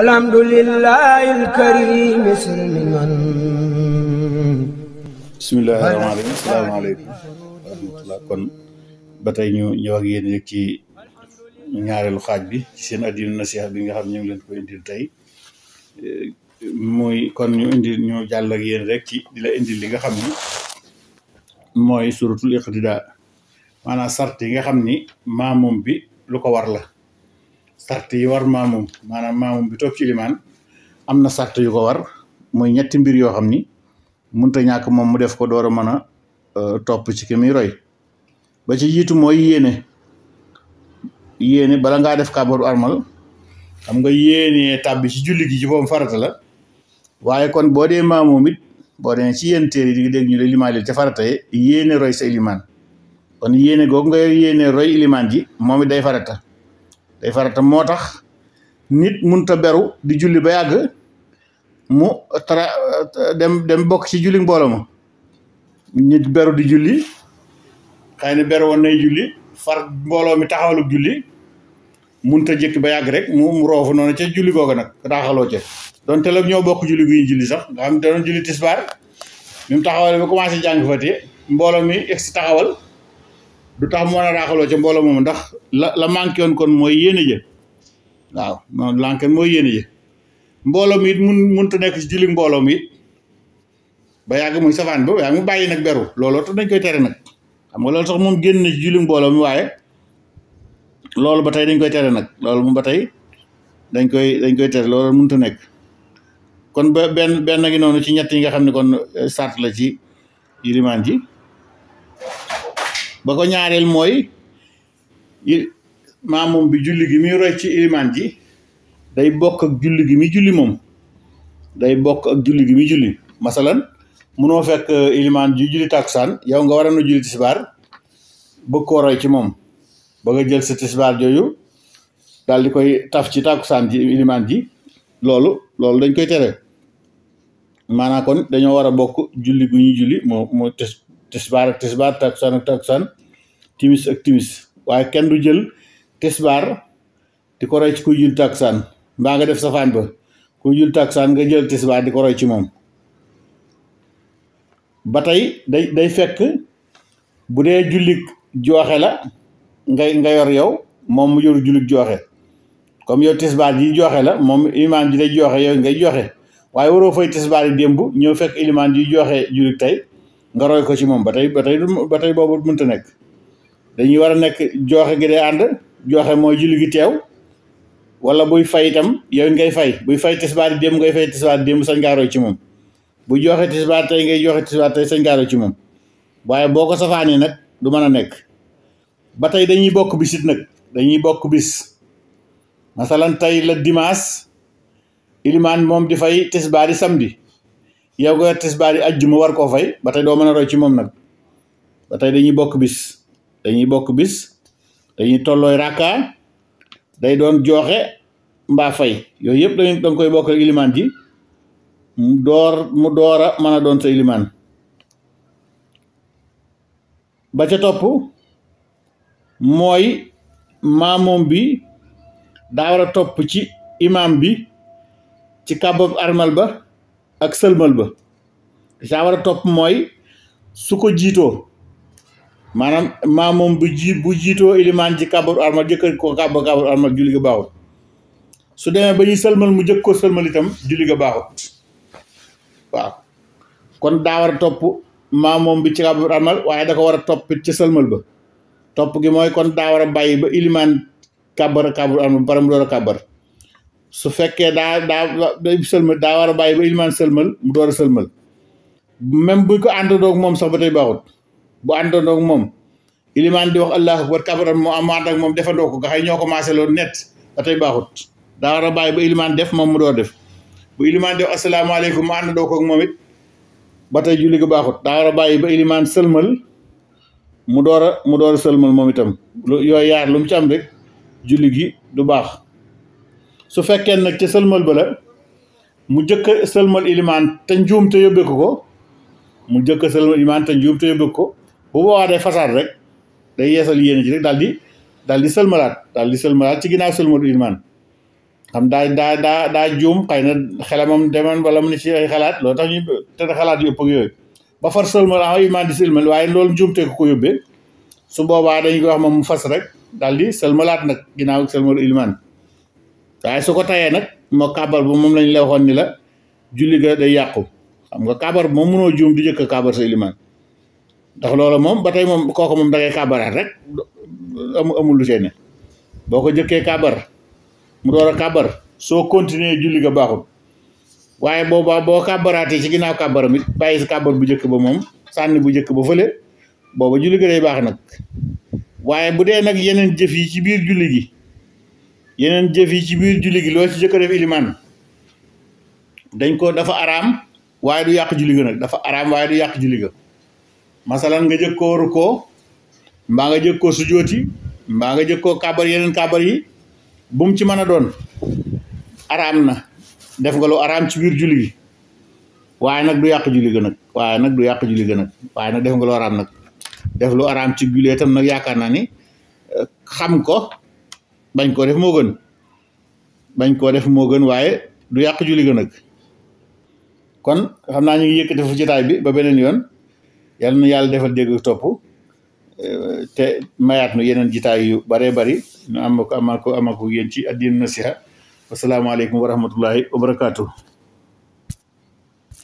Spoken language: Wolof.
alhamdulillahil karim silman bismillahi rahmaani rahiim asalaamaaleykum wa rahmatullah. kon ba tey ñu ñëw ak yéen rek ci ñaareelu xaaj bi ci seen addinu nasiha bi nga xam ñu ngi leen ko indil tey muy kon ñu jàll ak yéen rek ci di la indil li nga xam ni mooy suratul iqtidaa maanaam sart yi nga xam ni maamum bi lu ko war la. sart yi war maamum maanaam maamum bi toog ci limaan am na sart yu ko war muy ñetti mbir yoo xam ni munta ñàkk moom mu def ko door a mën a topp ci ki muy roy ba ci jiitu mooy yéene bala ngaa def kàbbaru armal xam nga yéene tàbbi ci julli gi ci boobu farata la waaye kon boo dee maamum it boo dee ci yéen téere yi di dégg ñu la limaan ca farata yi yéene roy sa ilimaan kon yéene googu nga yéene roy ilimaan ji moom it day farata moo tax nit munta beru di julli ba yàgg mu dem bokk ci julli mbooloo ma nit beru di julli xëy na beru woon nay julli far mbooloo mi taxawalug julli munta jëkk ba yàgg rek mu roofu noonu ca julli googa nag raaxaloo ca donte la ñoo bokk julli gu ñu julli sax nga xam ne doon julli tisbaar mi mu taxawale ba commencé jàng fati mbooloo mi egsi taxawal du tax mu mën a raaxaloo ca mbooloo moom ndax la manqué woon kon mooy yéene jë waaw noonu lanken mooy yéene jë mbooloo mi it munta nekk ci julli mbooloo mi it ba yàgg muy safaan ba yaa mu bàyyi nag beru looloo tax dañ koy tere nag xam nga loolu sax moom génn na ci julli mbooloo mi waaye loolu ba tey dañ koy tere nag loolu moom ba tey dañ koy tere loolu munta nekk kon ba benn ngi noonu ci ñett yi nga xam ne kon sart la ci ilimaan ji ba ko ñaareel mooy maamum bi julli gi muy roy ci ilimaan ji day bokk ak julli gi muy julli moom day bokk ak julli gi muy julli masalan munoo fekk ilimaan ji julli takkusaan yow nga war a julli tisbaar bëgg koo roy ci moom ba nga jël sa tisbaar jooju daal di koy taf ci takkusaan ji ilimaan ji loolu dañ koy tere maanaam kon dañoo war a bokk julli gu ñuy julli moo tisbaar ak tisbaar takkusaan ak takkusaan timis ak timis waaye kenn du jël tisbaar di ko roy ci kuy jul takkusaan mbaa nga def safaan ba kuy jul takkusaan nga jël tisbaar di ko roy ci moom ba tey day fekk bu dee jullik jooxe la nga yor yow moom mu yor jullik jooxe comme yow tisbaar ji jooxe la moom ilimaan ji day jooxe yow ngay jooxe waaye waroo fay tisbaar yi démb ñëw fekk ilimaan ji jooxe jullik tey nga roy ko ci moom ba tey boobu mënta nekk dañuy war a nekk jooxe gi day ànd jooxe mooy julli gi teew wala buy fay itam yow ngay fay buy fay tisbaar yi démb ngay fay tisbaar démb sañ ngaa roy ci moom bu joxe tisbaar tey ngay joxe tisbaar tey sañ ngaa roy ci moom waaye boo ko safaanee nag du mën a nekk ba tey dañuy bokk bis it nag dañuy bokk bis masalan tey la dimanche ilimaan moom di fay tisbaar yi samedi yow nga tisbaar yi ajjuma war koo fay ba tey doo mën a roy ci moom nag ba tey dañuy bokk bis dañuy tollooy rakka day doon jooxe mbaa fay yooyu yëpp danga koy bokk ak ilimaan ji mu door a mën a doon sa ilimaan ba ca topp mooy maamoom bi daa war a topp ci imaam bi ci kàbbab armal ba ak sëlmal ba saa war a topp mooy su ko jiitoo maanaam maamoom bu jiitoo ilimaan ci kàbbaru armal jëkkër ko kàbbaru armal julli ga baaxut su demee ba ñuy sëlmal mu jëkk ko sëlmal itam julli ga baaxut waaw kon daa war a topp maamoom bi ci kàbbaru armal waaye da ko war a topp ci sëlmal ba topp gi mooy kon daa war a bàyyi ba ilimaan kàbbaru armal ba pare mu door a kàbbar su fekkee day sëlmal daa war a bàyyi ba ilimaan sëlmal mu door a sëlmal même bu ko àndandoog moom sax ba tey baaxut bu àndandoog moom ilimaan di wax allahu akbar kàbbar moo am ànd ak moom defandoo ko nga xëy ñoo commencé loolu net ba tey baaxut daa war a bàyyi ba ilimaan def moom mu door def bu ilimaan def asalaamaaleykum mu àndandoo ko ak moom it ba tey julli ga baaxut daa war a bàyyi ba ilimaan sëlmal mu door a sëlmal moom itam yooyu yaar lu mu ci am rek julli gi du baax su fekkee nag ca sëlmal ba la mu jëkk sëlmal ilimaan te njuum te yóbbeeku ko mu jëkk sëlmal ilimaan te njuum te yóbbeeku ko bu boobaa day fasaat rek day yeesal yéene ji rek daal di sëlmalaat ci ginnaaw sëlmalu ilimaan xam daa juum xëy na xelamam demoon wala mu ne ci ay xalaat loolu tax ñu te xalaat yu ëpp ak yooyu ba far sëlmal am iman di sëlmal waaye loolu njuumte ko yóbbee su boobaa dañu ko wax moom mu fas rek daal di sëlmalaat nag ginnaaw sëlmalu ilimaan waaye su ko tayee nag moo kàbbar bu moom lañ la waxoon ni la julli ga day yàqu xam nga kàbbar moom mënoo juum di jëkk kàbbar sa ilimaan ndax loolu moom ba tey moom kooku moom da ngay kàbbaraat rek amul lu see ne boo ko jëkkee kàbbar mu door a kàbbar soo continuer julli ga baaxul waaye boobaa boo kàbbaraatee ci ginnaaw kàbbaram it bàyyi si kàbbar bu njëkk ba moom sànni bu njëkk ba fële booba julli ga day baax nag waaye bu dee nag yeneen jëf yi ci biir julli gi loo ci jëkk a def ilimaan dañ ko dafa araam waaye du yàq julli ga nag dafa araam waaye du yàq julli ga masalan nga jëkk koo rukkoo mbaa nga jëkk koo sujooti mbaa nga jëkk koo kàbbar yeneen kàbbar yi bu mu ci mën a doon araam na def nga lu araam ci biir julli gi waaye nag du yàq julli ga nag waaye nag def nga lu araam nag def lu araam ci julli itam nag yaakaar naa ni xam ko bañ koo def moo gën waaye du yàq julli ga nag kon xam naa ñu ngi yëkkati fu jotaay bi ba beneen yoon yàlla na yàlla defal dégg topp te mayaat nu yeneen jitaay yu baree bari ñu amal ko yéen ci addina nasiha wasalaamaaleykum wa rahmatullahi wa barakaatu.